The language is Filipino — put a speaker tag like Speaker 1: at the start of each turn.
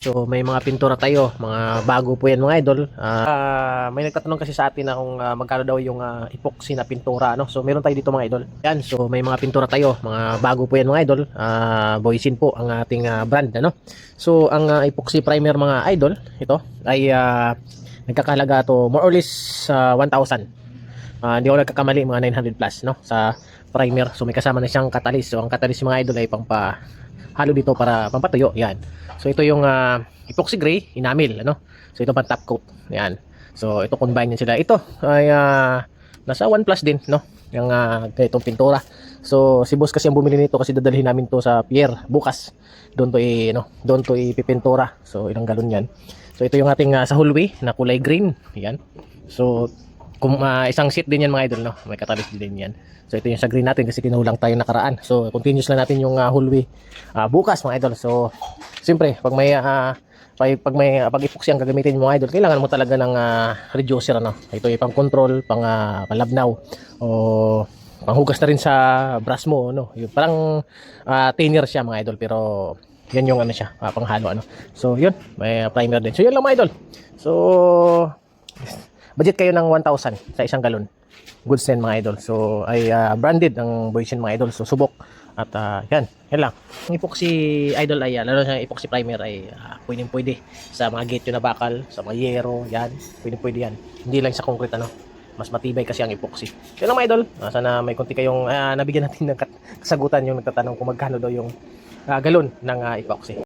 Speaker 1: So may mga pintura tayo, mga bago po yan mga idol. May nagtatanong kasi sa atin na kung magkano daw yung epoxy na pintura, no? So meron tayo dito mga idol. Yan, so may mga pintura tayo, mga bago po yan mga idol. Boysin po ang ating brand, ano? So ang epoxy primer mga idol, ito ay nagkakahalaga to more or less 1,000. Hindi ako nagkakamali, mga 900 plus, no? Sa primer. So may kasama na siyang catalyst. So ang catalyst mga idol ay halo dito para pampatuyo, yan. So ito yung epoxy gray enamel, ano. So ito pang top coat, yan. So ito combine yan sila. Ito ay nasa 1 plus din, no, yung ganitong pintura. So si boss kasi ang bumili nito kasi dadalhin namin to sa pier bukas. Doon to ipipintura. So ilang galon yan. So ito yung ating sa hallway na kulay green, yan. So isang sheet din yan mga idol, no, may catalyst din yan. So ito yung sa green natin kasi kinulang tayo nakaraan. So continuous lang natin yung hallway bukas mga idol. So siyempre pag pag epoxy ang gagamitin mo mga idol, kailangan mo talaga ng reducer, ano. Ito ay pang control, panlabnaw, o panghugas na rin sa brush mo, no. Yung parang thinner siya mga idol, pero yan yung ano siya, panghalo, ano. So yun, may primer din. So yun lang mga idol. So budget kayo ng 1,000 sa isang galon. Goods din mga idol. So ay branded ang Boysin mga idol. So subok. At yan lang. Ang epoxy idol ay lalo sa epoxy primer ay pwede sa mga gate na bakal, sa mga yero, yan. Pwede yan. Hindi lang sa concrete, ano. Mas matibay kasi ang epoxy. Yan lang mga idol. Sana may konti kayong nabigyan natin ng kasagutan yung nagtatanong kung magkano daw yung galon ng epoxy.